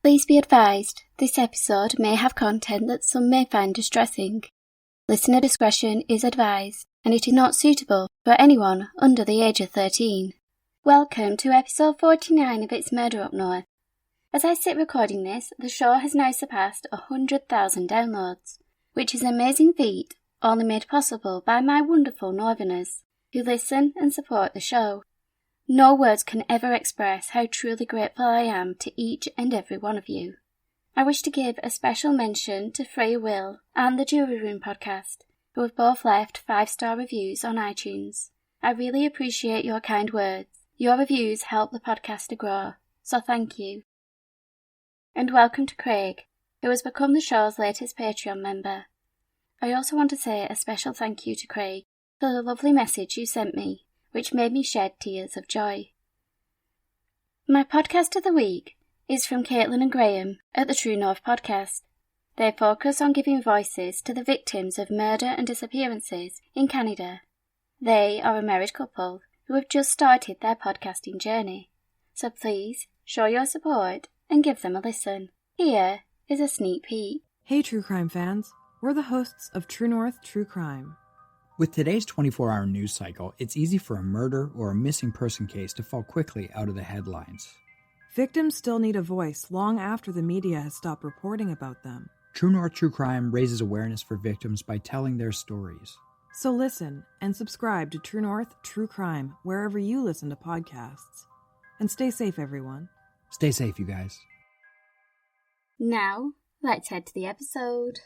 Please be advised, this episode may have content that some may find distressing. Listener discretion is advised, and it is not suitable for anyone under the age of 13. Welcome to episode 49 of It's Murder Up North. As I sit recording this, the show has now surpassed 100,000 downloads, which is an amazing feat, only made possible by my wonderful Northerners, who listen and support the show. No words can ever express how truly grateful I am to each and every one of you. I wish to give a special mention to Freya Will and the Jury Room podcast, who have both left 5-star reviews on iTunes. I really appreciate your kind words. Your reviews help the podcast to grow, so thank you. And welcome to Craig, who has become the show's latest Patreon member. I also want to say a special thank you to Craig for the lovely message you sent me, which made me shed tears of joy. My podcast of the week is from Caitlin and Graham at the True North podcast. They focus on giving voices to the victims of murder and disappearances in Canada. They are a married couple who have just started their podcasting journey, so please show your support and give them a listen. Here is a sneak peek. Hey true crime fans, we're the hosts of True North True Crime. With today's 24-hour news cycle, it's easy for a murder or a missing person case to fall quickly out of the headlines. Victims still need a voice long after the media has stopped reporting about them. True North True Crime raises awareness for victims by telling their stories. So listen and subscribe to True North True Crime wherever you listen to podcasts. And stay safe, everyone. Stay safe, you guys. Now, let's head to the episode.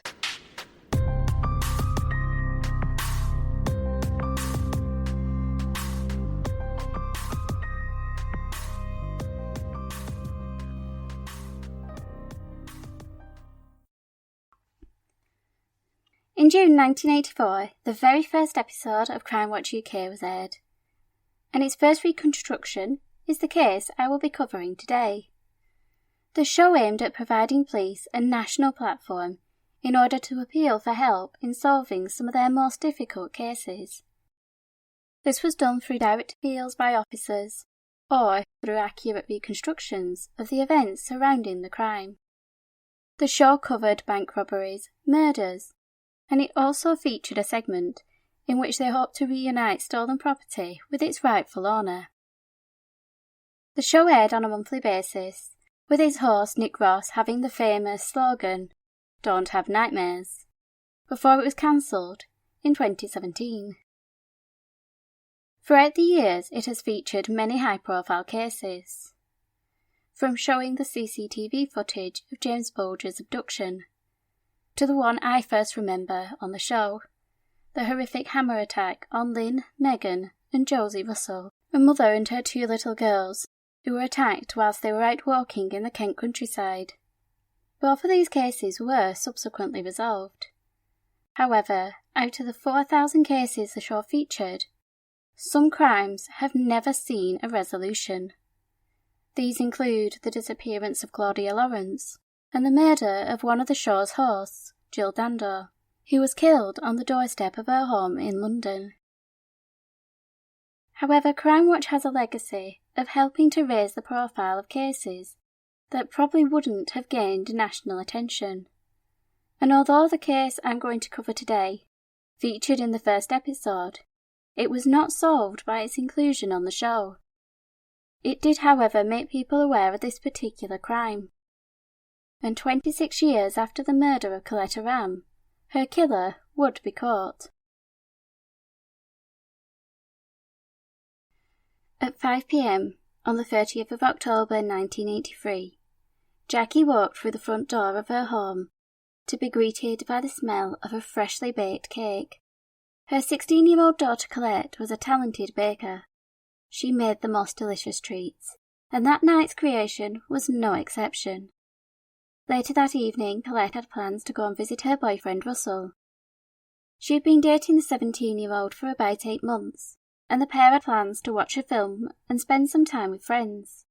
In June 1984, the very first episode of Crimewatch UK was aired, and its first reconstruction is the case I will be covering today. The show aimed at providing police a national platform in order to appeal for help in solving some of their most difficult cases. This was done through direct appeals by officers, or through accurate reconstructions of the events surrounding the crime. The show covered bank robberies, murders, and it also featured a segment in which they hoped to reunite stolen property with its rightful owner. The show aired on a monthly basis, with its host Nick Ross having the famous slogan, "Don't have nightmares," before it was cancelled in 2017. Throughout the years, it has featured many high-profile cases, from showing the CCTV footage of James Bulger's abduction, to the one I first remember on the show, the horrific hammer attack on Lynn, Megan and Josie Russell, a mother and her 2 little girls, who were attacked whilst they were out walking in the Kent countryside. Both of these cases were subsequently resolved. However, out of the 4,000 cases the show featured, some crimes have never seen a resolution. These include the disappearance of Claudia Lawrence, and the murder of one of the show's hosts, Jill Dando, who was killed on the doorstep of her home in London. However, Crimewatch has a legacy of helping to raise the profile of cases that probably wouldn't have gained national attention. And although the case I'm going to cover today featured in the first episode, it was not solved by its inclusion on the show. It did, however, make people aware of this particular crime. And 26 years after the murder of Collette Aram, her killer would be caught. At 5 p.m. on the 30th of October 1983, Jacqui walked through the front door of her home to be greeted by the smell of a freshly baked cake. Her 16-year-old daughter Collette was a talented baker. She made the most delicious treats, and that night's creation was no exception. Later that evening, Collette had plans to go and visit her boyfriend Russell. She had been dating the 17-year-old for about 8 months, and the pair had plans to watch a film and spend some time with friends.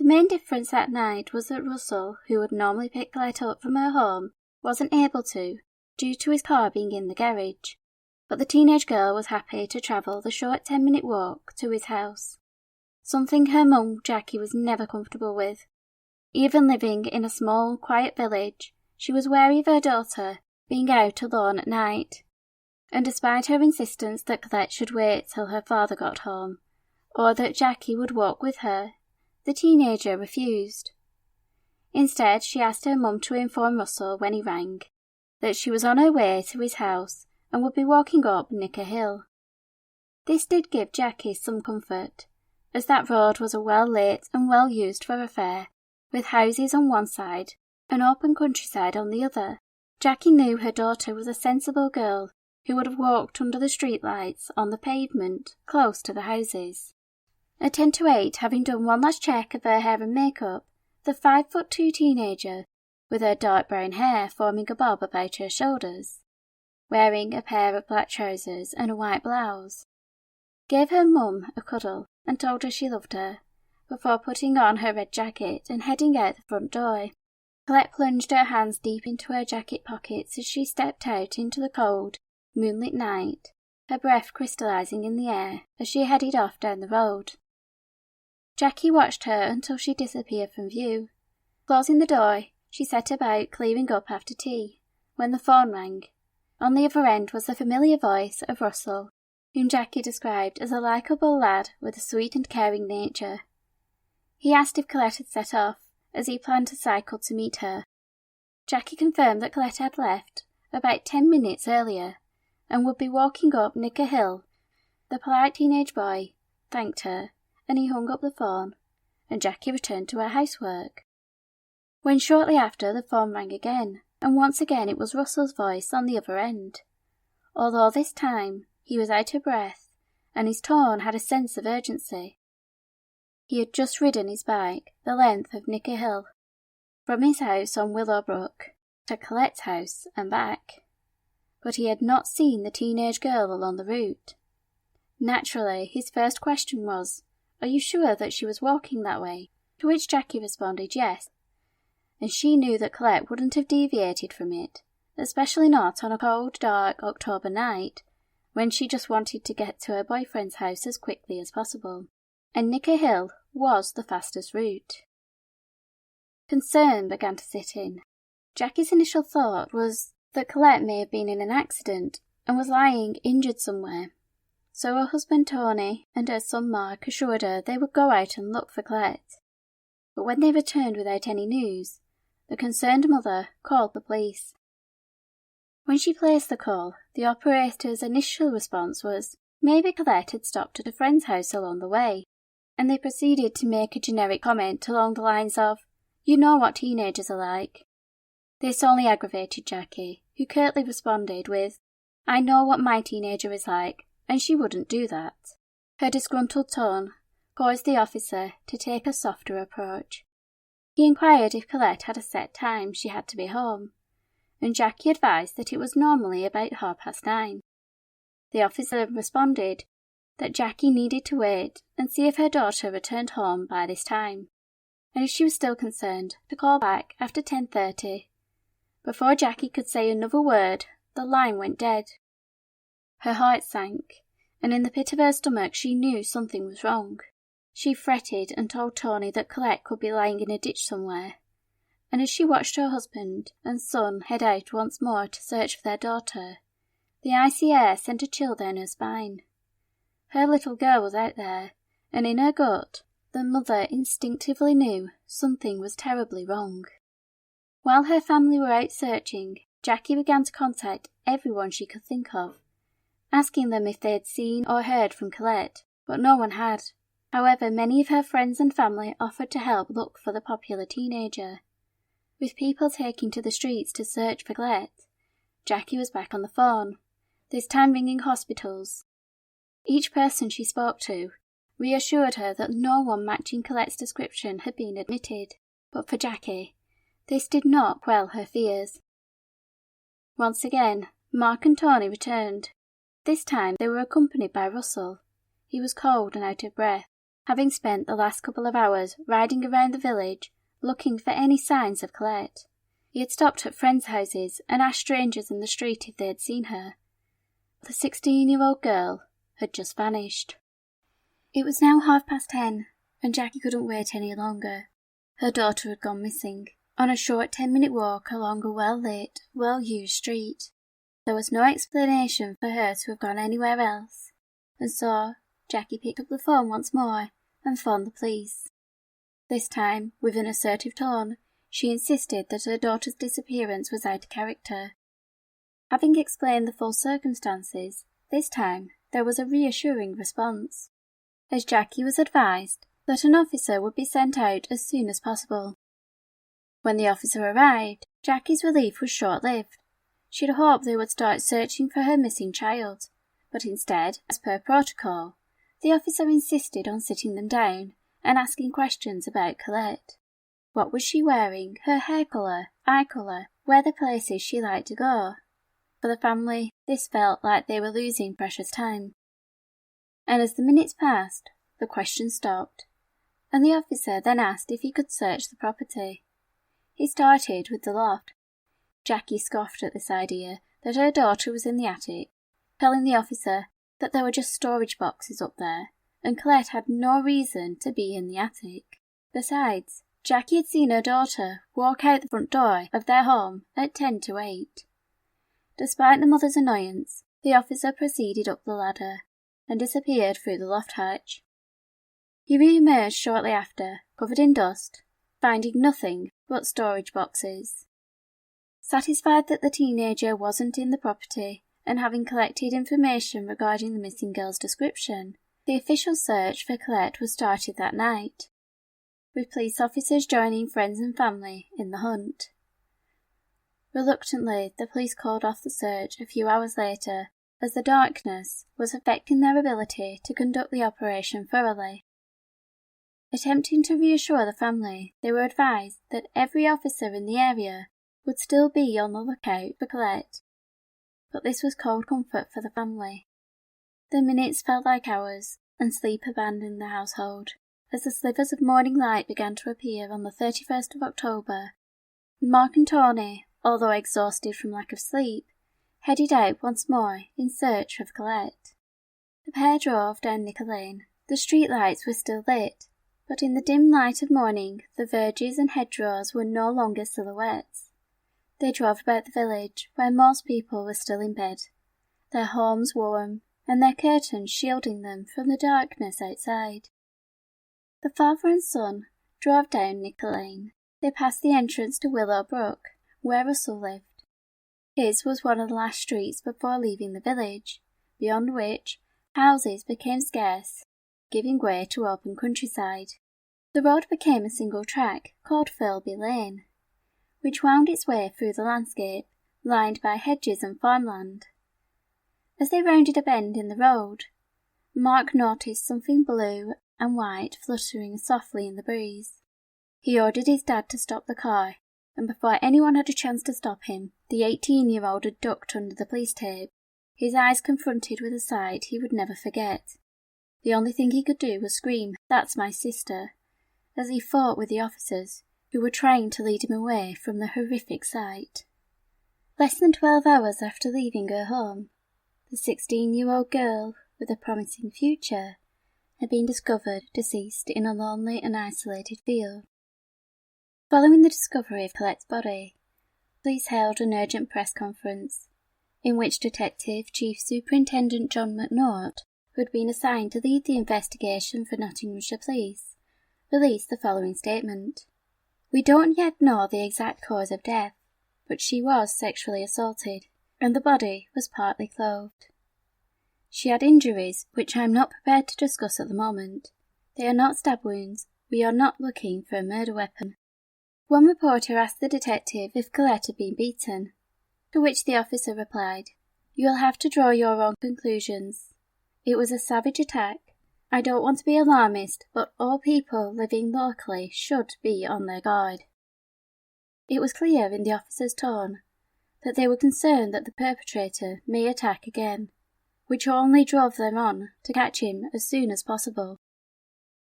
The main difference that night was that Russell, who would normally pick Collette up from her home, wasn't able to, due to his car being in the garage, but the teenage girl was happy to travel the short 10-minute walk to his house, something her mum, Jacqui, was never comfortable with. Even living in a small, quiet village, she was wary of her daughter being out alone at night, and despite her insistence that Collette should wait till her father got home, or that Jacqui would walk with her, the teenager refused. Instead, she asked her mum to inform Russell when he rang that she was on her way to his house and would be walking up Nicker Hill. This did give Jacqui some comfort, as that road was a well-lit and well-used thoroughfare, with houses on one side and open countryside on the other. Jacqui knew her daughter was a sensible girl who would have walked under the streetlights on the pavement close to the houses. At 10 to 8, having done one last check of her hair and makeup, the 5'2" teenager, with her dark brown hair forming a bob about her shoulders, wearing a pair of black trousers and a white blouse, gave her mum a cuddle and told her she loved her, before putting on her red jacket and heading out the front door. Collette plunged her hands deep into her jacket pockets as she stepped out into the cold, moonlit night, her breath crystallizing in the air as she headed off down the road. Jacqui watched her until she disappeared from view. Closing the door, she set about clearing up after tea, when the phone rang. On the other end was the familiar voice of Russell, whom Jacqui described as a likeable lad with a sweet and caring nature. He asked if Collette had set off, as he planned to cycle to meet her. Jacqui confirmed that Collette had left about 10 minutes earlier, and would be walking up Nicker Hill. The polite teenage boy thanked her, and he hung up the phone, and Jacqui returned to her housework. When shortly after the phone rang again, and once again it was Russell's voice on the other end, although this time he was out of breath, and his tone had a sense of urgency. He had just ridden his bike the length of Nicker Hill, from his house on Willowbrook to Colette's house and back, but he had not seen the teenage girl along the route. Naturally, his first question was, "Are you sure that she was walking that way?" To which Jacqui responded yes, and she knew that Collette wouldn't have deviated from it, especially not on a cold, dark October night, when she just wanted to get to her boyfriend's house as quickly as possible. And Nicker Hill was the fastest route. Concern began to sit in. Jacqui's initial thought was that Collette may have been in an accident and was lying injured somewhere, so her husband Tony and her son Mark assured her they would go out and look for Collette. But when they returned without any news, the concerned mother called the police. When she placed the call, the operator's initial response was, maybe Collette had stopped at a friend's house along the way, and they proceeded to make a generic comment along the lines of, "You know what teenagers are like." This only aggravated Jacqui, who curtly responded with, "I know what my teenager is like, and she wouldn't do that." Her disgruntled tone caused the officer to take a softer approach. He inquired if Collette had a set time she had to be home, and Jacqui advised that it was normally about 9:30. The officer responded that Jacqui needed to wait and see if her daughter returned home by this time, and if she was still concerned, to call back after 10:30. Before Jacqui could say another word, the line went dead. Her heart sank, and in the pit of her stomach she knew something was wrong. She fretted and told Tony that Collette could be lying in a ditch somewhere, and as she watched her husband and son head out once more to search for their daughter, the icy air sent a chill down her spine. Her little girl was out there, and in her gut, the mother instinctively knew something was terribly wrong. While her family were out searching, Jacqui began to contact everyone she could think of, asking them if they had seen or heard from Collette, but no one had. However, many of her friends and family offered to help look for the popular teenager. With people taking to the streets to search for Collette, Jacqui was back on the phone, this time ringing hospitals. Each person she spoke to reassured her that no one matching Colette's description had been admitted, but for Jacqui, this did not quell her fears. Once again, Mark and Tony returned. This time they were accompanied by Russell. He was cold and out of breath, having spent the last couple of hours riding around the village looking for any signs of Collette. He had stopped at friends' houses and asked strangers in the street if they had seen her. The 16-year-old girl had just vanished. It was now 10:30, and Jacqui couldn't wait any longer. Her daughter had gone missing, on a short 10-minute walk along a well-lit, well-used street. There was no explanation for her to have gone anywhere else, and so Jacqui picked up the phone once more and phoned the police. This time, with an assertive tone, she insisted that her daughter's disappearance was out of character. Having explained the full circumstances, this time there was a reassuring response, as Jacqui was advised that an officer would be sent out as soon as possible. When the officer arrived, Jacqui's relief was short-lived. She'd hoped they would start searching for her missing child, but instead, as per protocol, the officer insisted on sitting them down and asking questions about Collette. What was she wearing, her hair colour, eye colour, where the places she liked to go? For the family, this felt like they were losing precious time. And as the minutes passed, the questions stopped, and the officer then asked if he could search the property. He started with the loft. Jacqui scoffed at this idea that her daughter was in the attic, telling the officer that there were just storage boxes up there, and Collette had no reason to be in the attic. Besides, Jacqui had seen her daughter walk out the front door of their home at 10 to 8. Despite the mother's annoyance, the officer proceeded up the ladder and disappeared through the loft hatch. He re-emerged shortly after, covered in dust, finding nothing but storage boxes. Satisfied that the teenager wasn't in the property, and having collected information regarding the missing girl's description, the official search for Collette was started that night, with police officers joining friends and family in the hunt. Reluctantly, the police called off the search a few hours later, as the darkness was affecting their ability to conduct the operation thoroughly. Attempting to reassure the family, they were advised that every officer in the area would still be on the lookout for Collette, but this was cold comfort for the family. The minutes felt like hours, and sleep abandoned the household, as the slivers of morning light began to appear on the 31st of October. Mark and Tony, although exhausted from lack of sleep, headed out once more in search of Collette. The pair drove down Nicker Lane. The street lights were still lit, but in the dim light of morning the verges and hedgerows were no longer silhouettes. They drove about the village, where most people were still in bed, their homes warm, and their curtains shielding them from the darkness outside. The father and son drove down Nicker Lane. They passed the entrance to Willow Brook, where Russell lived. His was one of the last streets before leaving the village, beyond which houses became scarce, giving way to open countryside. The road became a single track called Firlby Lane, which wound its way through the landscape, lined by hedges and farmland. As they rounded a bend in the road, Mark noticed something blue and white fluttering softly in the breeze. He ordered his dad to stop the car, and before anyone had a chance to stop him, the 18-year-old had ducked under the police tape, his eyes confronted with a sight he would never forget. The only thing he could do was scream, "That's my sister," as he fought with the officers, who were trying to lead him away from the horrific sight. Less than 12 hours after leaving her home, the 16-year-old girl, with a promising future, had been discovered deceased in a lonely and isolated field. Following the discovery of Collette's body, police held an urgent press conference, in which Detective Chief Superintendent John McNaught, who had been assigned to lead the investigation for Nottinghamshire Police, released the following statement. "We don't yet know the exact cause of death, but she was sexually assaulted, and the body was partly clothed. She had injuries which I am not prepared to discuss at the moment. They are not stab wounds. We are not looking for a murder weapon." One reporter asked the detective if Collette had been beaten, to which the officer replied, "You'll have to draw your own conclusions. It was a savage attack. I don't want to be alarmist, but all people living locally should be on their guard." It was clear in the officer's tone that they were concerned that the perpetrator may attack again, which only drove them on to catch him as soon as possible,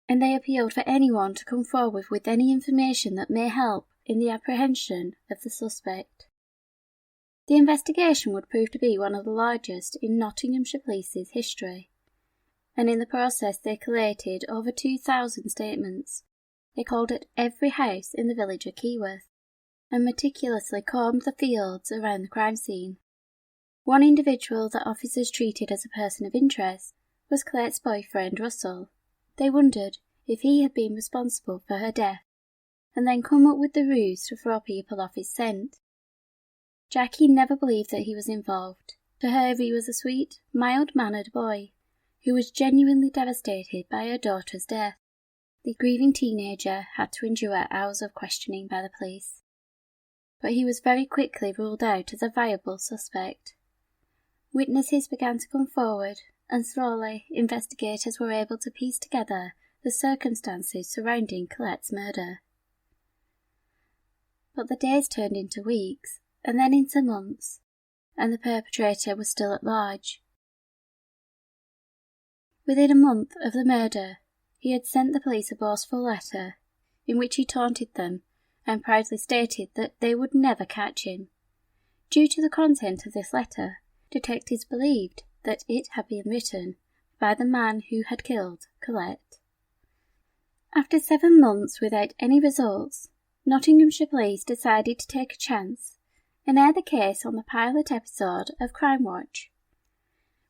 and they appealed for anyone to come forward with any information that may help in the apprehension of the suspect. The investigation would prove to be one of the largest in Nottinghamshire Police's history, and in the process they collated over 2,000 statements, They called at every house in the village of Keyworth and meticulously combed the fields around the crime scene. One individual that officers treated as a person of interest was Colette's boyfriend, Russell. They wondered if he had been responsible for her death, and then come up with the ruse to throw people off his scent. Jacqui never believed that he was involved. To her he was a sweet, mild-mannered boy, who was genuinely devastated by her daughter's death. The grieving teenager had to endure hours of questioning by the police, but he was very quickly ruled out as a viable suspect. Witnesses began to come forward, and slowly investigators were able to piece together the circumstances surrounding Colette's murder. But the days turned into weeks, and then into months, and the perpetrator was still at large. Within a month of the murder, he had sent the police a boastful letter, in which he taunted them and proudly stated that they would never catch him. Due to the content of this letter, detectives believed that it had been written by the man who had killed Collette. After 7 months without any results, Nottinghamshire Police decided to take a chance and air the case on the pilot episode of Crimewatch,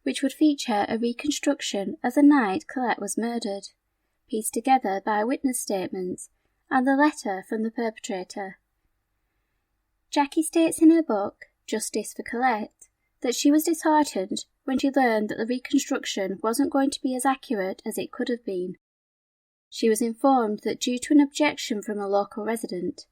which would feature a reconstruction of the night Collette was murdered, pieced together by witness statements and the letter from the perpetrator. Jacqui states in her book, Justice for Collette, that she was disheartened when she learned that the reconstruction wasn't going to be as accurate as it could have been. She was informed that due to an objection from a local resident,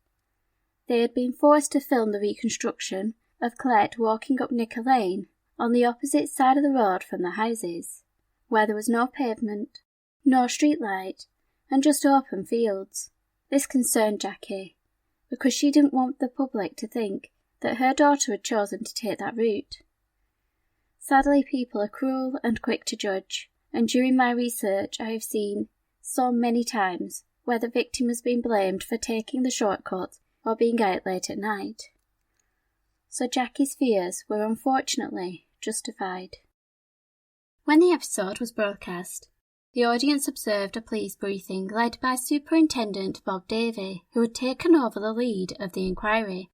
they had been forced to film the reconstruction of Collette walking up Nicker Lane on the opposite side of the road from the houses, where there was no pavement, no street light, and just open fields. This concerned Jacqui, because she didn't want the public to think that her daughter had chosen to take that route. Sadly, people are cruel and quick to judge, and during my research I have seen so many times where the victim has been blamed for taking the shortcut or being out late at night. So Jacqui's fears were unfortunately justified. When the episode was broadcast, the audience observed a police briefing led by Superintendent Bob Davey, who had taken over the lead of the inquiry.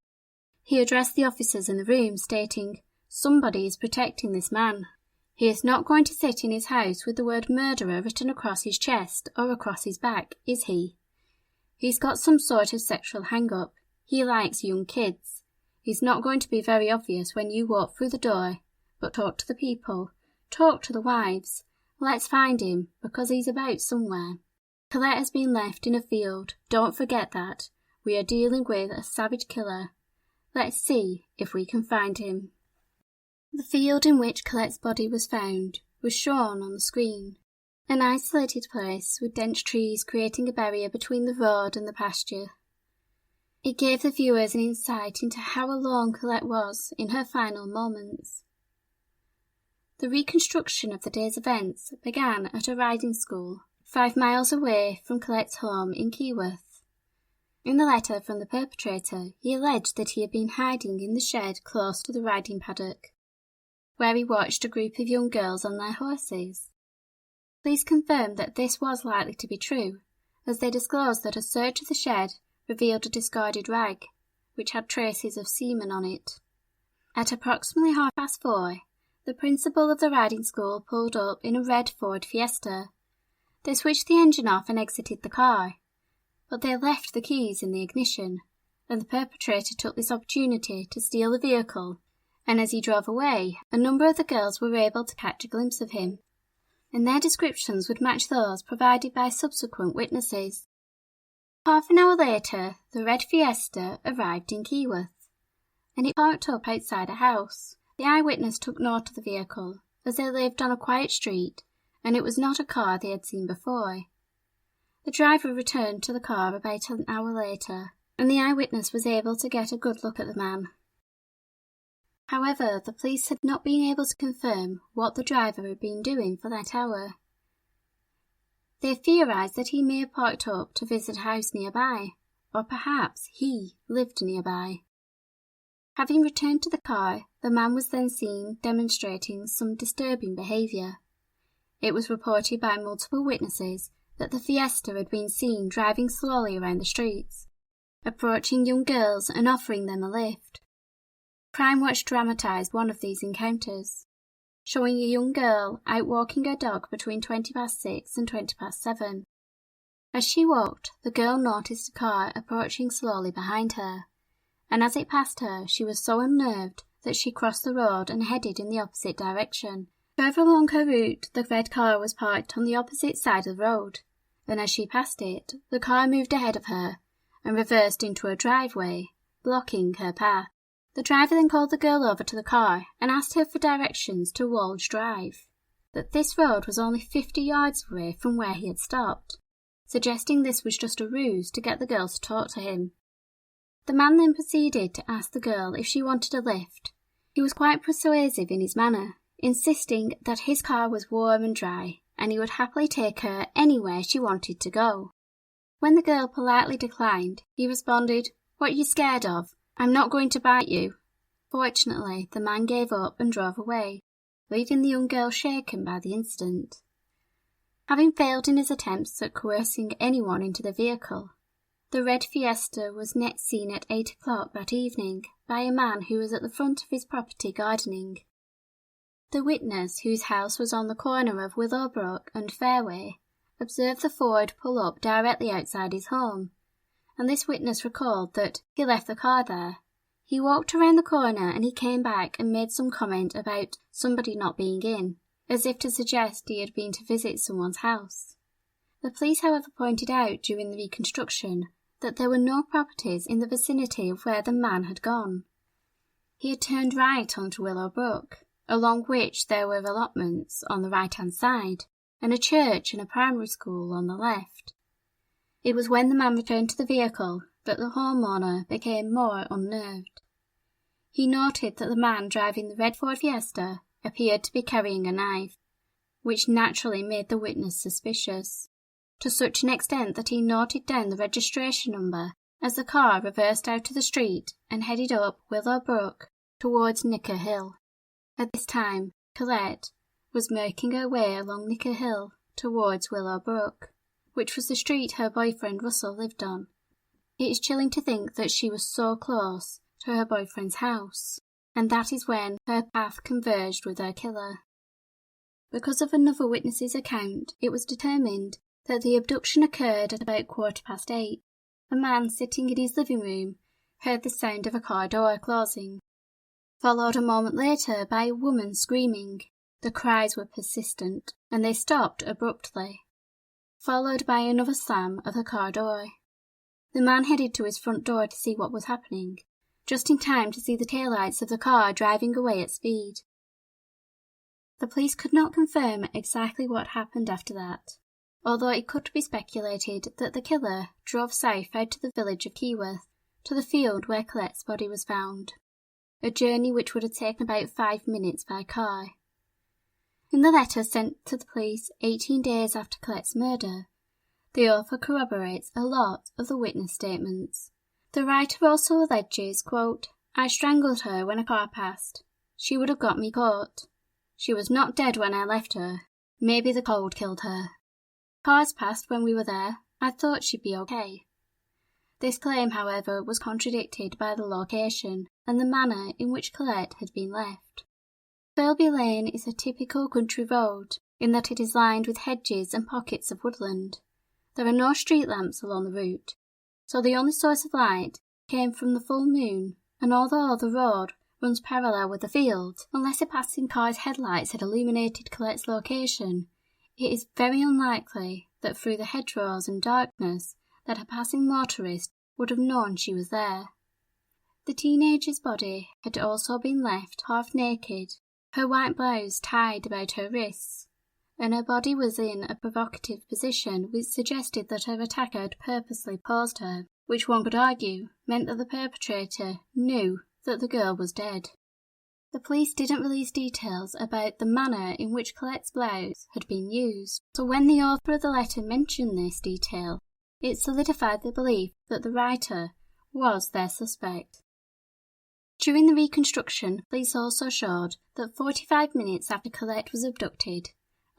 He addressed the officers in the room, stating, "Somebody is protecting this man. He is not going to sit in his house with the word murderer written across his chest or across his back, is he? He's got some sort of sexual hang-up. He likes young kids. He's not going to be very obvious when you walk through the door, but talk to the people, talk to the wives. Let's find him, because he's about somewhere. Collette has been left in a field, don't forget that. We are dealing with a savage killer. Let's see if we can find him." The field in which Colette's body was found was shown on the screen, an isolated place with dense trees creating a barrier between the road and the pasture. It gave the viewers an insight into how alone Collette was in her final moments. The reconstruction of the day's events began at a riding school 5 miles away from Colette's home in Keyworth. In the letter from the perpetrator, he alleged that he had been hiding in the shed close to the riding paddock, where he watched a group of young girls on their horses. Police confirmed that this was likely to be true, as they disclosed that a search of the shed revealed a discarded rag, which had traces of semen on it. At approximately 4:30, the principal of the riding school pulled up in a red Ford Fiesta. They switched the engine off and exited the car, but they left the keys in the ignition, and the perpetrator took this opportunity to steal the vehicle, and as he drove away, a number of the girls were able to catch a glimpse of him, and their descriptions would match those provided by subsequent witnesses. Half an hour later, the red Fiesta arrived in Keyworth, and it parked up outside a house. The eyewitness took note of the vehicle, as they lived on a quiet street, and it was not a car they had seen before. The driver returned to the car about an hour later, and the eyewitness was able to get a good look at the man. However, the police had not been able to confirm what the driver had been doing for that hour. They theorised that he may have parked up to visit a house nearby, or perhaps he lived nearby. Having returned to the car, the man was then seen demonstrating some disturbing behaviour. It was reported by multiple witnesses that the Fiesta had been seen driving slowly around the streets, approaching young girls and offering them a lift. Crimewatch dramatised one of these encounters, showing a young girl out walking her dog between 6:20 and 7:20. As she walked, the girl noticed a car approaching slowly behind her, and as it passed her, she was so unnerved that she crossed the road and headed in the opposite direction. Further along her route, the red car was parked on the opposite side of the road, and as she passed it, the car moved ahead of her and reversed into a driveway, blocking her path. The driver then called the girl over to the car and asked her for directions to Walsh Drive, that this road was only 50 yards away from where he had stopped, suggesting this was just a ruse to get the girl to talk to him. The man then proceeded to ask the girl if she wanted a lift. He was quite persuasive in his manner, insisting that his car was warm and dry, and he would happily take her anywhere she wanted to go. When the girl politely declined, he responded, "What are you scared of? I'm not going to bite you." Fortunately, the man gave up and drove away, leaving the young girl shaken by the incident. Having failed in his attempts at coercing anyone into the vehicle, the red Fiesta was next seen at 8 o'clock that evening by a man who was at the front of his property gardening. The witness, whose house was on the corner of Willowbrook and Fairway, observed the Ford pull up directly outside his home, and this witness recalled that he left the car there. He walked around the corner and he came back and made some comment about somebody not being in, as if to suggest he had been to visit someone's house. The police, however, pointed out during the reconstruction that there were no properties in the vicinity of where the man had gone. He had turned right onto Willowbrook, along which there were allotments on the right-hand side, and a church and a primary school on the left. It was when the man returned to the vehicle that the homeowner became more unnerved. He noted that the man driving the red Ford Fiesta appeared to be carrying a knife, which naturally made the witness suspicious, to such an extent that he noted down the registration number as the car reversed out of the street and headed up Willowbrook towards Nicker Hill. At this time, Collette was making her way along Nicker Hill towards Willowbrook, which was the street her boyfriend Russell lived on. It is chilling to think that she was so close to her boyfriend's house, and that is when her path converged with her killer. Because of another witness's account, it was determined that the abduction occurred at about 8:15. A man sitting in his living room heard the sound of a car door closing, followed a moment later by a woman screaming. The cries were persistent, and they stopped abruptly, followed by another slam of the car door. The man headed to his front door to see what was happening, just in time to see the taillights of the car driving away at speed. The police could not confirm exactly what happened after that, although it could be speculated that the killer drove south out to the village of Keyworth, to the field where Colette's body was found, a journey which would have taken about 5 minutes by car. In the letter sent to the police 18 days after Colette's murder, the author corroborates a lot of the witness statements. The writer also alleges, quote, "I strangled her when a car passed. She would have got me caught. She was not dead when I left her. Maybe the cold killed her. Cars passed when we were there. I thought she'd be okay." This claim, however, was contradicted by the location and the manner in which Collette had been left. Kirby Lane is a typical country road in that it is lined with hedges and pockets of woodland. There are no street lamps along the route, so the only source of light came from the full moon, and although the road runs parallel with the field, unless a passing car's headlights had illuminated Colette's location, it is very unlikely that through the hedgerows and darkness that a passing motorist would have known she was there. The teenager's body had also been left half naked, her white blouse tied about her wrists, and her body was in a provocative position which suggested that her attacker had purposely paused her, which one could argue meant that the perpetrator knew that the girl was dead. The police didn't release details about the manner in which Colette's blouse had been used, so when the author of the letter mentioned this detail, it solidified the belief that the writer was their suspect. During the reconstruction, police also showed that 45 minutes after Collette was abducted,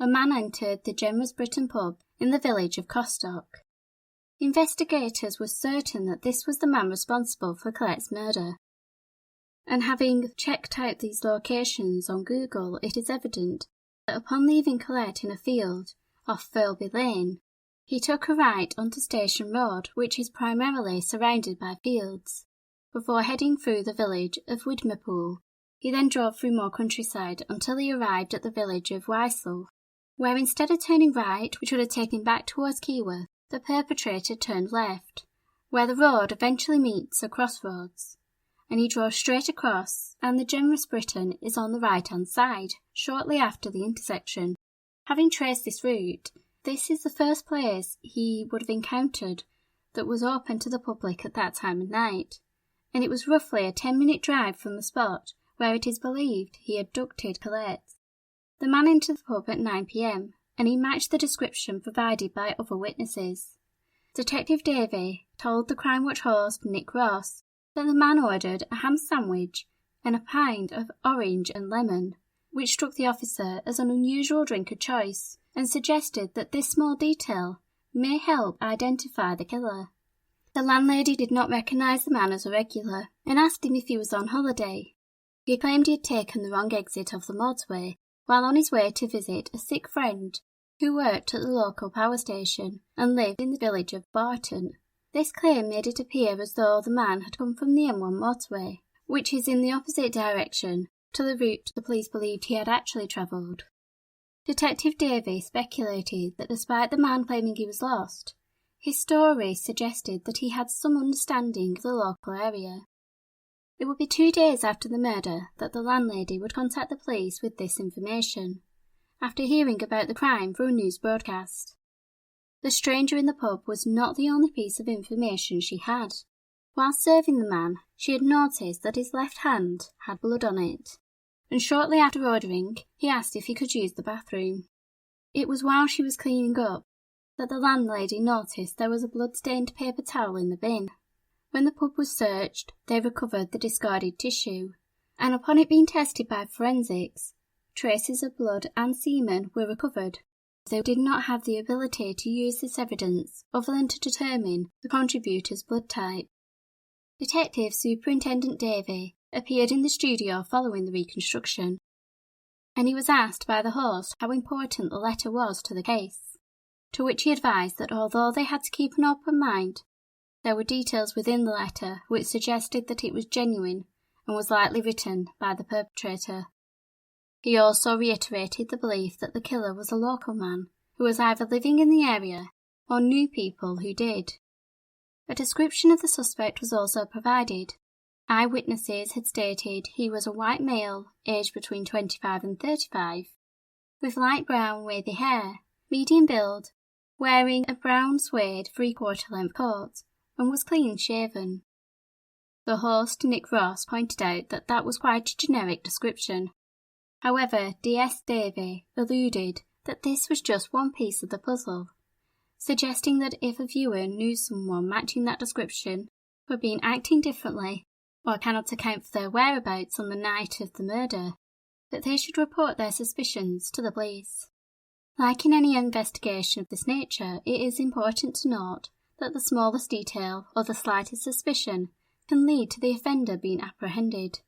a man entered the Generous Britain pub in the village of Costock. Investigators were certain that this was the man responsible for Colette's murder. And having checked out these locations on Google, it is evident that upon leaving Collette in a field off Thirlby Lane, he took a right onto Station Road, which is primarily surrounded by fields, before heading through the village of Widmerpool. He then drove through more countryside until he arrived at the village of Weisel, where instead of turning right, which would have taken him back towards Keyworth, the perpetrator turned left, where the road eventually meets a crossroads, and he drove straight across, and the Generous Britain is on the right-hand side, shortly after the intersection. Having traced this route, this is the first place he would have encountered that was open to the public at that time of night, and it was roughly a 10-minute drive from the spot where it is believed he abducted Collette. The man entered the pub at 9 p.m, and he matched the description provided by other witnesses. Detective Davey told the Crimewatch host Nick Ross that the man ordered a ham sandwich and a pint of orange and lemon, which struck the officer as an unusual drink of choice, and suggested that this small detail may help identify the killer. The landlady did not recognise the man as a regular, and asked him if he was on holiday. He claimed he had taken the wrong exit of the motorway while on his way to visit a sick friend who worked at the local power station and lived in the village of Barton. This claim made it appear as though the man had come from the M1 motorway, which is in the opposite direction to the route the police believed he had actually travelled. Detective Davey speculated that despite the man claiming he was lost, his story suggested that he had some understanding of the local area. It would be 2 days after the murder that the landlady would contact the police with this information, after hearing about the crime through a news broadcast. The stranger in the pub was not the only piece of information she had. While serving the man, she had noticed that his left hand had blood on it, and shortly after ordering, he asked if he could use the bathroom. It was while she was cleaning up that the landlady noticed there was a blood-stained paper towel in the bin. When the pub was searched, they recovered the discarded tissue, and upon it being tested by forensics, traces of blood and semen were recovered. They did not have the ability to use this evidence other than to determine the contributor's blood type. Detective Superintendent Davey appeared in the studio following the reconstruction, and he was asked by the host how important the letter was to the case, to which he advised that although they had to keep an open mind, there were details within the letter which suggested that it was genuine and was likely written by the perpetrator. He also reiterated the belief that the killer was a local man who was either living in the area or knew people who did. A description of the suspect was also provided. Eyewitnesses had stated he was a white male aged between 25 and 35, with light brown wavy hair, medium build, wearing a brown suede 3/4 length coat, and was clean-shaven. The host, Nick Ross, pointed out that that was quite a generic description. However, D.S. Davey alluded that this was just one piece of the puzzle, suggesting that if a viewer knew someone matching that description were being acting differently or cannot account for their whereabouts on the night of the murder, that they should report their suspicions to the police. Like in any investigation of this nature, it is important to note that the smallest detail or the slightest suspicion can lead to the offender being apprehended.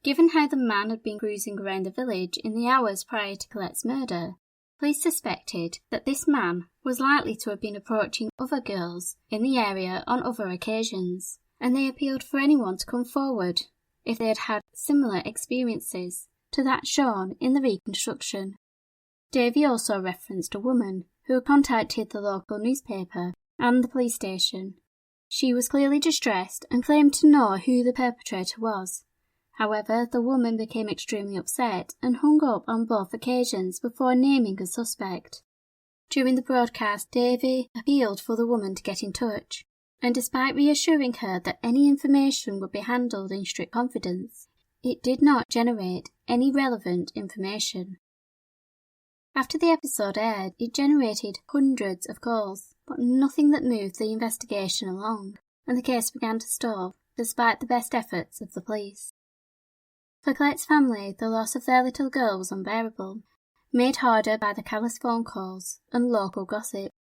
Given how the man had been cruising around the village in the hours prior to Colette's murder, police suspected that this man was likely to have been approaching other girls in the area on other occasions, and they appealed for anyone to come forward if they had had similar experiences to that shown in the reconstruction. Davey also referenced a woman who had contacted the local newspaper and the police station. She was clearly distressed and claimed to know who the perpetrator was. However, the woman became extremely upset and hung up on both occasions before naming a suspect. During the broadcast, Davey appealed for the woman to get in touch, and despite reassuring her that any information would be handled in strict confidence, it did not generate any relevant information. After the episode aired, it generated hundreds of calls, but nothing that moved the investigation along, and the case began to stall, despite the best efforts of the police. For Colette's family, the loss of their little girl was unbearable, made harder by the callous phone calls and local gossip.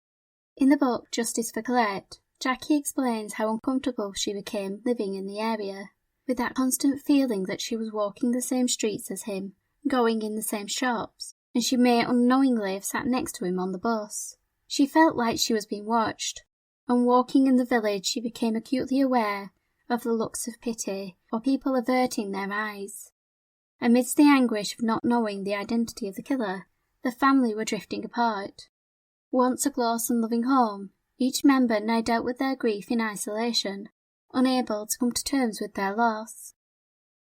In the book Justice for Collette, Jacqui explains how uncomfortable she became living in the area, with that constant feeling that she was walking the same streets as him, going in the same shops, and she may unknowingly have sat next to him on the bus. She felt like she was being watched, and walking in the village she became acutely aware of the looks of pity or people averting their eyes. Amidst the anguish of not knowing the identity of the killer, the family were drifting apart. Once a close and loving home, each member now dealt with their grief in isolation, unable to come to terms with their loss.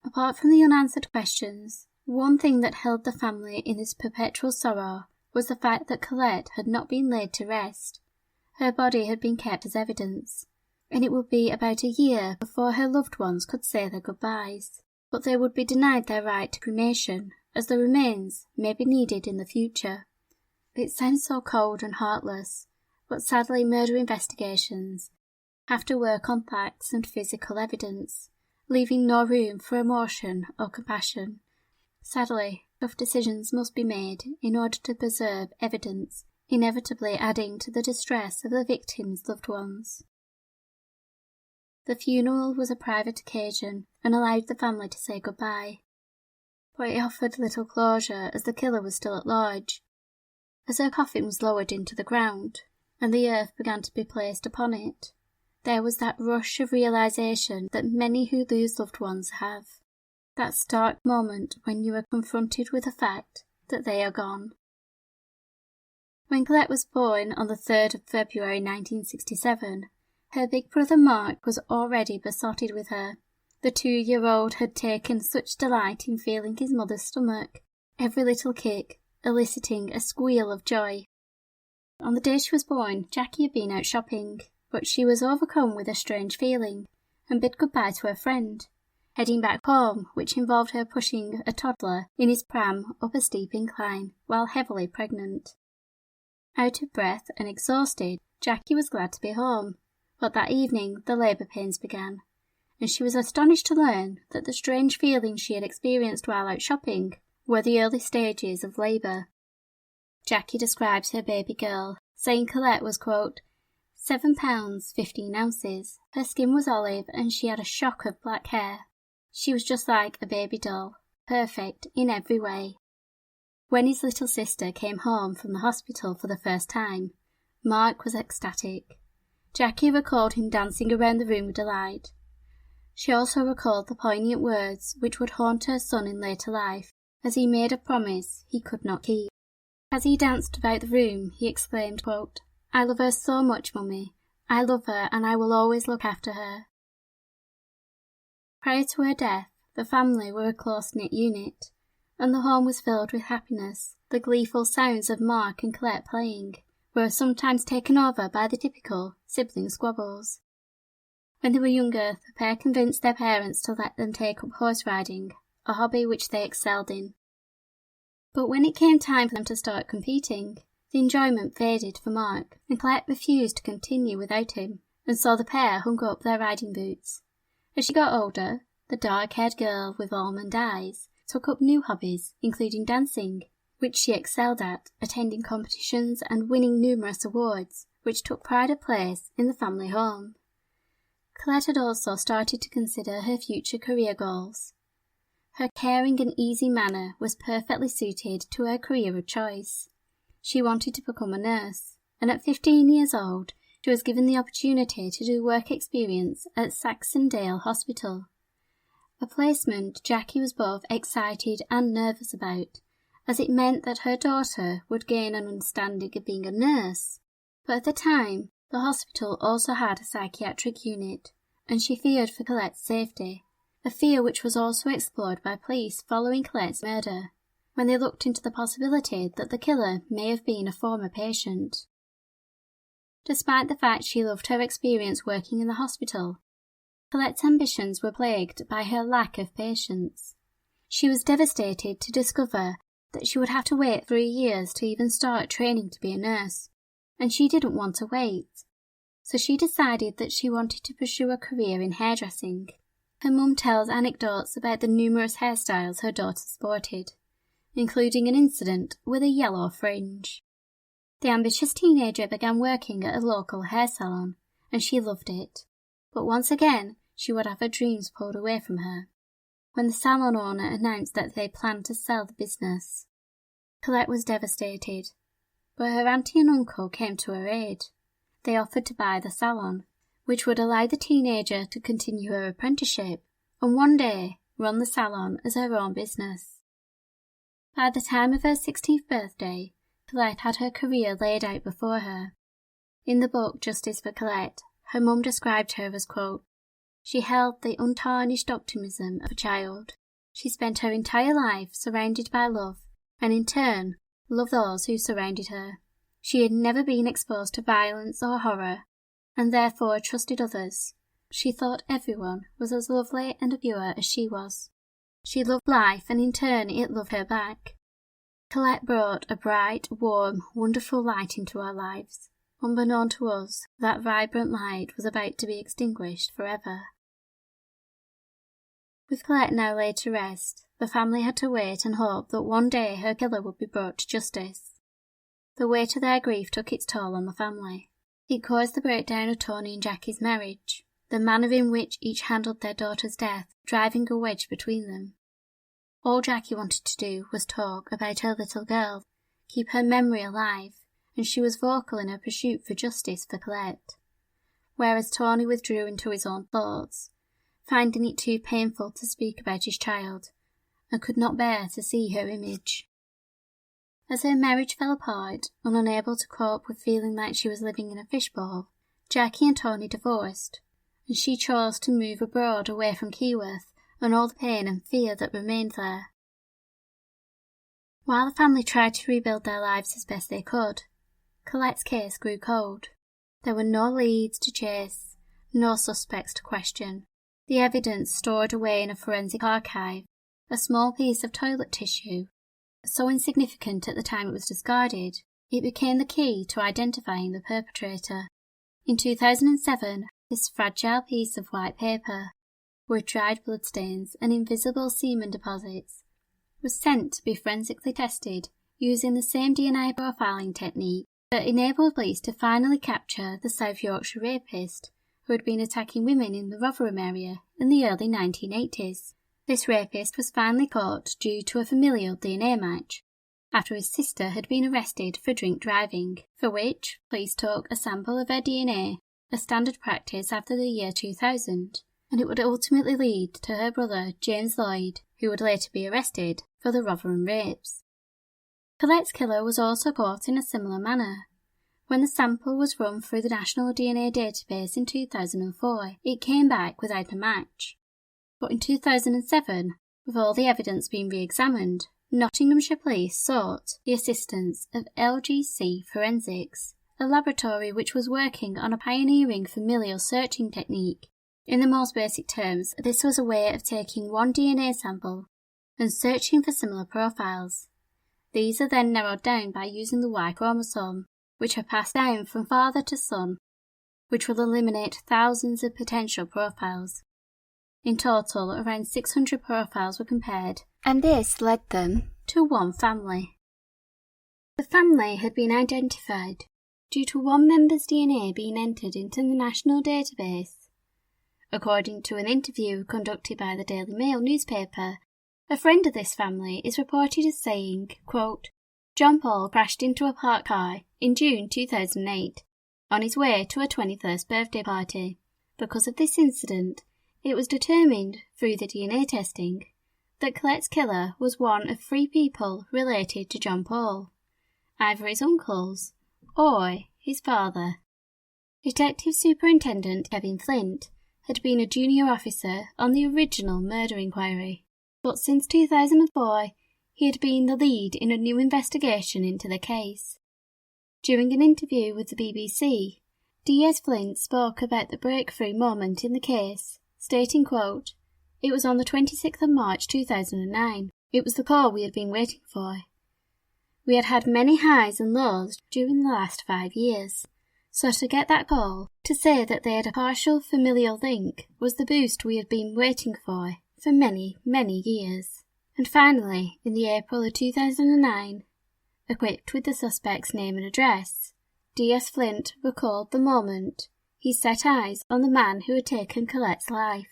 Apart from the unanswered questions, one thing that held the family in this perpetual sorrow was the fact that Collette had not been laid to rest. Her body had been kept as evidence, and it would be about a year before her loved ones could say their goodbyes. But they would be denied their right to cremation, as the remains may be needed in the future. It sounds so cold and heartless, but sadly murder investigations have to work on facts and physical evidence, leaving no room for emotion or compassion. Sadly, tough decisions must be made in order to preserve evidence, inevitably adding to the distress of the victims' loved ones. The funeral was a private occasion and allowed the family to say goodbye, but it offered little closure as the killer was still at large. As her coffin was lowered into the ground, and the earth began to be placed upon it, there was that rush of realization that many who lose loved ones have, that stark moment when you are confronted with the fact that they are gone. When Collette was born on the 3rd of February 1967, her big brother Mark was already besotted with her. The 2-year-old had taken such delight in feeling his mother's stomach, every little kick eliciting a squeal of joy. On the day she was born, Jacqui had been out shopping, but she was overcome with a strange feeling, and bid goodbye to her friend, heading back home, which involved her pushing a toddler in his pram up a steep incline while heavily pregnant. Out of breath and exhausted, Jacqui was glad to be home, but that evening the labour pains began, and she was astonished to learn that the strange feelings she had experienced while out shopping were the early stages of labour. Jacqui describes her baby girl, saying Collette was, quote, 7 pounds 15 ounces, her skin was olive and she had a shock of black hair. She was just like a baby doll, perfect in every way. When his little sister came home from the hospital for the first time, Mark was ecstatic. Jacqui recalled him dancing around the room with delight. She also recalled the poignant words which would haunt her son in later life, as he made a promise he could not keep. As he danced about the room, he exclaimed, quote, I love her so much, Mummy. I love her and I will always look after her. Prior to her death, the family were a close-knit unit, and the home was filled with happiness. The gleeful sounds of Mark and Collette playing were sometimes taken over by the typical sibling squabbles. When they were younger, the pair convinced their parents to let them take up horse riding, a hobby which they excelled in. But when it came time for them to start competing, the enjoyment faded for Mark, and Collette refused to continue without him, and so the pair hung up their riding boots. As she got older, the dark-haired girl with almond eyes took up new hobbies, including dancing, which she excelled at, attending competitions and winning numerous awards, which took pride of place in the family home. Collette had also started to consider her future career goals. Her caring and easy manner was perfectly suited to her career of choice. She wanted to become a nurse, and at 15 years old, she was given the opportunity to do work experience at Saxondale Hospital. A placement Jacqui was both excited and nervous about, as it meant that her daughter would gain an understanding of being a nurse. But at the time, the hospital also had a psychiatric unit, and she feared for Collette's safety, a fear which was also explored by police following Collette's murder, when they looked into the possibility that the killer may have been a former patient. Despite the fact she loved her experience working in the hospital, Collette's ambitions were plagued by her lack of patience. She was devastated to discover that she would have to wait 3 years to even start training to be a nurse, and she didn't want to wait. So she decided that she wanted to pursue a career in hairdressing. Her mum tells anecdotes about the numerous hairstyles her daughter sported, including an incident with a yellow fringe. The ambitious teenager began working at a local hair salon, and she loved it. But once again, she would have her dreams pulled away from her. When the salon owner announced that they planned to sell the business, Collette was devastated, but her auntie and uncle came to her aid. They offered to buy the salon, which would allow the teenager to continue her apprenticeship and one day run the salon as her own business. By the time of her 16th birthday, Collette had her career laid out before her. In the book Justice for Collette, her mum described her as, quote, "She held the untarnished optimism of a child. She spent her entire life surrounded by love, and in turn, loved those who surrounded her. She had never been exposed to violence or horror, and therefore trusted others. She thought everyone was as lovely and pure as she was. She loved life, and in turn it loved her back. Collette brought a bright, warm, wonderful light into our lives. Unbeknown to us, that vibrant light was about to be extinguished forever." With Collette now laid to rest, the family had to wait and hope that one day her killer would be brought to justice. The weight of their grief took its toll on the family. It caused the breakdown of Tony and Jacqui's marriage, the manner in which each handled their daughter's death driving a wedge between them. All Jacqui wanted to do was talk about her little girl, keep her memory alive, and she was vocal in her pursuit for justice for Collette, whereas Tony withdrew into his own thoughts, finding it too painful to speak about his child, and could not bear to see her image. As her marriage fell apart, and unable to cope with feeling like she was living in a fishbowl, Jacqui and Tony divorced, and she chose to move abroad away from Keyworth and all the pain and fear that remained there. While the family tried to rebuild their lives as best they could, Collette's case grew cold. There were no leads to chase, no suspects to question. The evidence stored away in a forensic archive, a small piece of toilet tissue, so insignificant at the time it was discarded, it became the key to identifying the perpetrator. In 2007, this fragile piece of white paper, with dried bloodstains and invisible semen deposits, was sent to be forensically tested using the same DNA profiling technique that enabled police to finally capture the South Yorkshire rapist who had been attacking women in the Rotherham area in the early 1980s. This rapist was finally caught due to a familial DNA match, after his sister had been arrested for drink driving, for which police took a sample of her DNA, a standard practice after the year 2000, and it would ultimately lead to her brother James Lloyd, who would later be arrested for the Rotherham rapes. Collette's killer was also caught in a similar manner. When the sample was run through the National DNA Database in 2004, it came back without a match. But in 2007, with all the evidence being re-examined, Nottinghamshire Police sought the assistance of LGC Forensics, a laboratory which was working on a pioneering familial searching technique. In the most basic terms, this was a way of taking one DNA sample and searching for similar profiles. These are then narrowed down by using the Y chromosome, which are passed down from father to son, which will eliminate thousands of potential profiles. In total, around 600 profiles were compared, and this led them to one family. The family had been identified due to one member's DNA being entered into the national database. According to an interview conducted by the Daily Mail newspaper, a friend of this family is reported as saying, quote, "John Paul crashed into a parked car in June 2008 on his way to a 21st birthday party. Because of this incident, it was determined through the DNA testing that Collette's killer was one of 3 people related to John Paul, either his uncles or his father." Detective Superintendent Kevin Flint had been a junior officer on the original murder inquiry, but since 2004 he had been the lead in a new investigation into the case. During an interview with the BBC, DS Flint spoke about the breakthrough moment in the case, stating, quote, "It was on the 26th of March 2009. It was the call we had been waiting for. We had had many highs and lows during the last 5 years. So to get that call, to say that they had a partial familial link, was the boost we had been waiting for many, many years." And finally, in the April of 2009, equipped with the suspect's name and address, D.S. Flint recalled the moment he set eyes on the man who had taken Collette's life.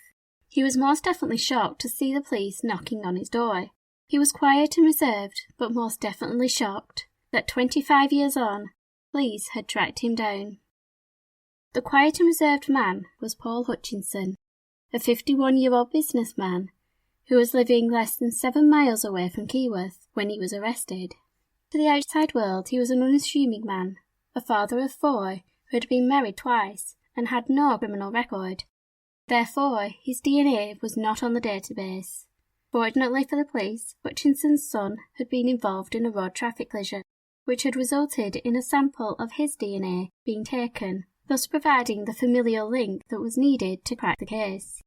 He was most definitely shocked to see the police knocking on his door. He was quiet and reserved, but most definitely shocked that 25 years on, police had tracked him down. The quiet and reserved man was Paul Hutchinson, a 51-year-old businessman who was living less than 7 miles away from Keyworth when he was arrested. To the outside world, he was an unassuming man, a father of 4 who had been married twice and had no criminal record. Therefore, his DNA was not on the database. Fortunately for the police, Hutchinson's son had been involved in a road traffic collision, which had resulted in a sample of his DNA being taken, thus providing the familial link that was needed to crack the case.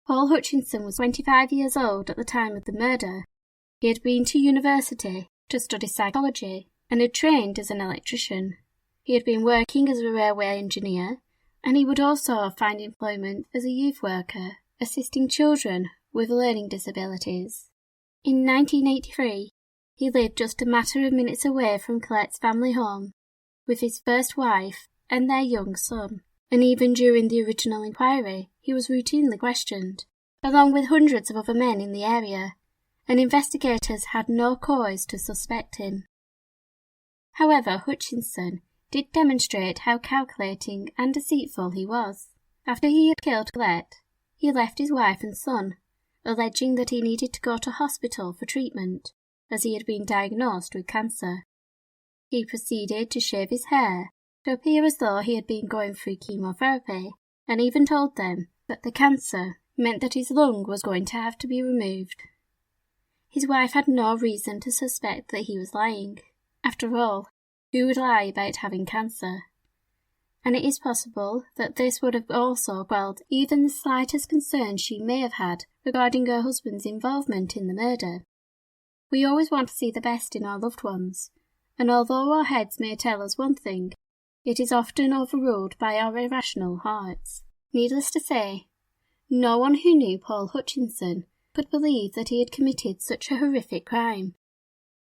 Paul Hutchinson was 25 years old at the time of the murder. He had been to university to study psychology and had trained as an electrician. He had been working as a railway engineer, and he would also find employment as a youth worker, assisting children with learning disabilities. In 1983, he lived just a matter of minutes away from Colette's family home, with his first wife and their young son, and even during the original inquiry, he was routinely questioned, along with hundreds of other men in the area, and investigators had no cause to suspect him. However, Hutchinson did demonstrate how calculating and deceitful he was. After he had killed Colette, he left his wife and son, alleging that he needed to go to hospital for treatment, as he had been diagnosed with cancer. He proceeded to shave his hair to appear as though he had been going through chemotherapy, and even told them that the cancer meant that his lung was going to have to be removed. His wife had no reason to suspect that he was lying. After all, who would lie about having cancer? And it is possible that this would have also quelled even the slightest concern she may have had regarding her husband's involvement in the murder. We always want to see the best in our loved ones, and although our heads may tell us one thing, it is often overruled by our irrational hearts. Needless to say, no one who knew Paul Hutchinson could believe that he had committed such a horrific crime.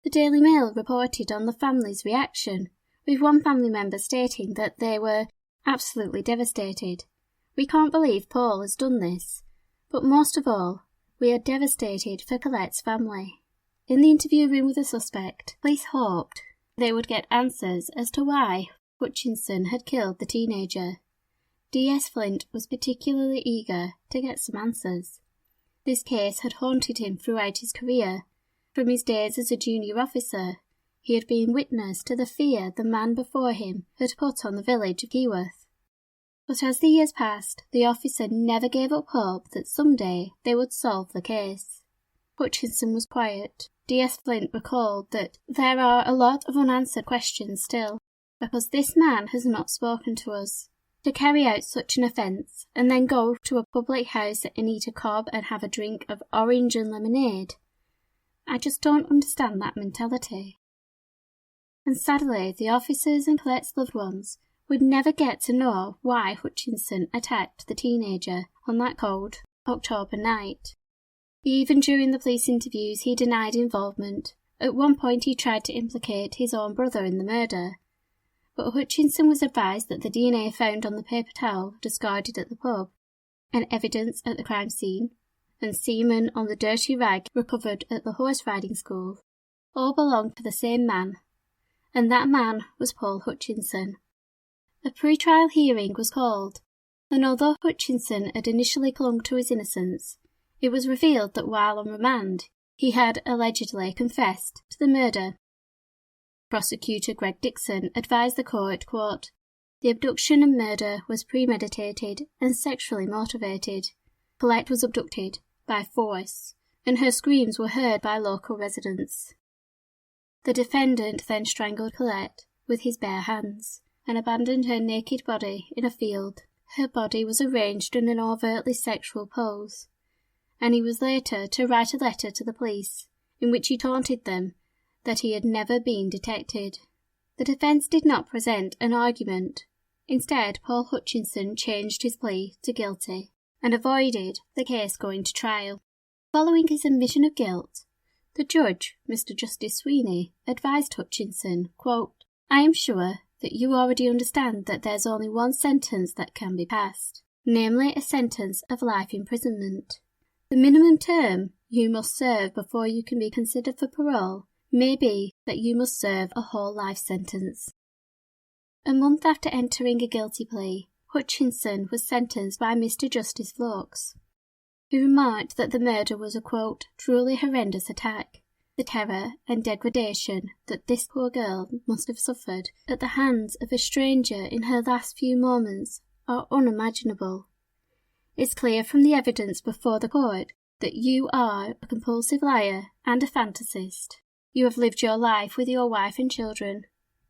The Daily Mail reported on the family's reaction, with one family member stating that they were absolutely devastated. "We can't believe Paul has done this, but most of all, we are devastated for Colette's family." In the interview room with the suspect, police hoped they would get answers as to why Hutchinson had killed the teenager. D.S. Flint was particularly eager to get some answers. This case had haunted him throughout his career. From his days as a junior officer, he had been witness to the fear the man before him had put on the village of Keyworth. But as the years passed, the officer never gave up hope that someday they would solve the case. Hutchinson was quiet. D.S. Flint recalled that there are a lot of unanswered questions still, because this man has not spoken to us. To carry out such an offence, and then go to a public house and eat a cob and have a drink of orange and lemonade, I just don't understand that mentality. And sadly, the officers and Colette's loved ones would never get to know why Hutchinson attacked the teenager on that cold October night. Even during the police interviews, he denied involvement. At one point he tried to implicate his own brother in the murder, but Hutchinson was advised that the DNA found on the paper towel discarded at the pub, and evidence at the crime scene, and semen on the dirty rag recovered at the horse riding school, all belonged to the same man, and that man was Paul Hutchinson. A pre-trial hearing was called, and although Hutchinson had initially clung to his innocence, it was revealed that while on remand, he had allegedly confessed to the murder. Prosecutor Greg Dixon advised the court, quote, "The abduction and murder was premeditated and sexually motivated. Colette was abducted by force, and her screams were heard by local residents." The defendant then strangled Colette with his bare hands and abandoned her naked body in a field. Her body was arranged in an overtly sexual pose, and he was later to write a letter to the police in which he taunted them that he had never been detected. The defence did not present an argument. Instead, Paul Hutchinson changed his plea to guilty and avoided the case going to trial. Following his admission of guilt, the judge, Mr. Justice Sweeney, advised Hutchinson, quote, "I am sure that you already understand that there's only one sentence that can be passed, namely a sentence of life imprisonment. The minimum term you must serve before you can be considered for parole may be that you must serve a whole life sentence." A month after entering a guilty plea, Hutchinson was sentenced by Mr. Justice Vokes, who remarked that the murder was a, quote, "truly horrendous attack. The terror and degradation that this poor girl must have suffered at the hands of a stranger in her last few moments are unimaginable. It's clear from the evidence before the court that you are a compulsive liar and a fantasist. You have lived your life with your wife and children,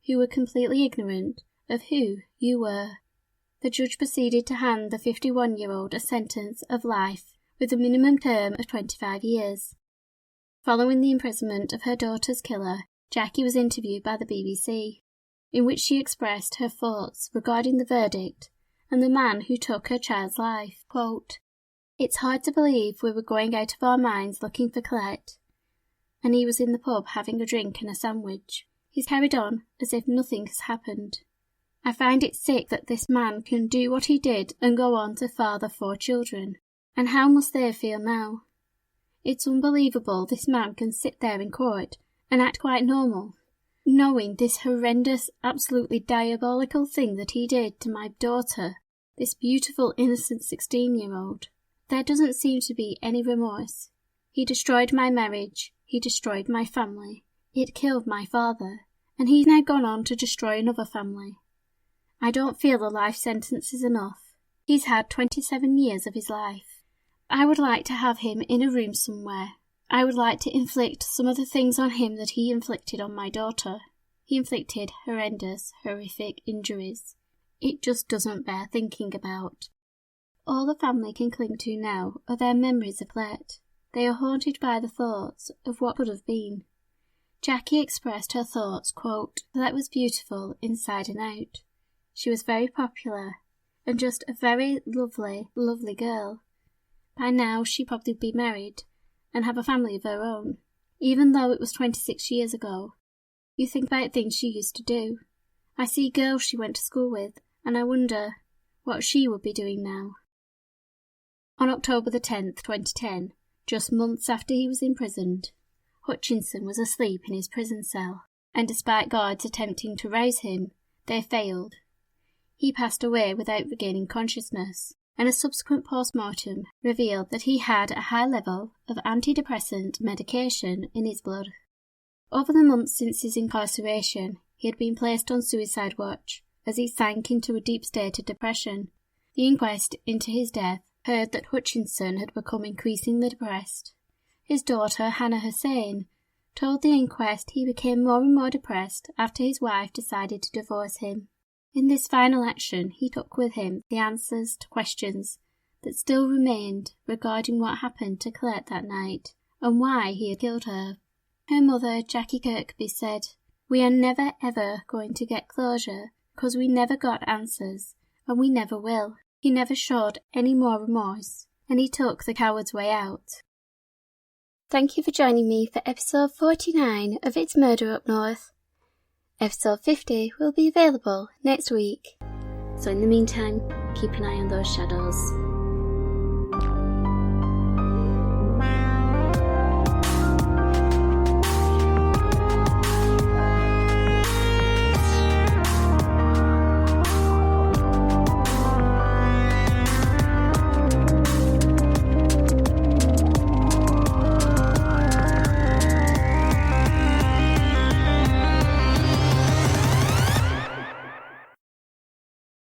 who were completely ignorant of who you were." The judge proceeded to hand the 51-year-old a sentence of life with a minimum term of 25 years. Following the imprisonment of her daughter's killer, Jacqui was interviewed by the BBC, in which she expressed her thoughts regarding the verdict and the man who took her child's life. Quote, "It's hard to believe we were going out of our minds looking for Collette, and he was in the pub having a drink and a sandwich. He's carried on as if nothing has happened. I find it sick that this man can do what he did and go on to father 4 children. And how must they feel now? It's unbelievable this man can sit there in court and act quite normal, knowing this horrendous, absolutely diabolical thing that he did to my daughter, this beautiful, innocent 16-year-old. There doesn't seem to be any remorse. He destroyed my marriage, he destroyed my family, it killed my father, and he's now gone on to destroy another family. I don't feel a life sentence is enough. He's had 27 years of his life. I would like to have him in a room somewhere. I would like to inflict some of the things on him that he inflicted on my daughter. He inflicted horrendous, horrific injuries. It just doesn't bear thinking about. All the family can cling to now are their memories of Collette. They are haunted by the thoughts of what could have been." Jacqui expressed her thoughts, quote, "Collette was beautiful inside and out. She was very popular, and just a very lovely, lovely girl. By now she'd probably be married and have a family of her own, even though it was 26 years ago. You think about things she used to do. I see girls she went to school with, and I wonder what she would be doing now." On October the 10th, 2010, just months after he was imprisoned, Hutchinson was asleep in his prison cell, and despite guards attempting to rouse him, they failed. He passed away without regaining consciousness, and a subsequent post-mortem revealed that he had a high level of antidepressant medication in his blood. Over the months since his incarceration, he had been placed on suicide watch as he sank into a deep state of depression. The inquest into his death heard that Hutchinson had become increasingly depressed. His daughter, Hannah Hussein, told the inquest he became more and more depressed after his wife decided to divorce him. In this final action, he took with him the answers to questions that still remained regarding what happened to Collette that night and why he had killed her. Her mother, Jacqui Kirby, said, "We are never ever going to get closure because we never got answers, and we never will. He never showed any more remorse, and he took the coward's way out." Thank you for joining me for episode 49 of It's Murder Up North. Episode 50 will be available next week. So in the meantime, keep an eye on those shadows.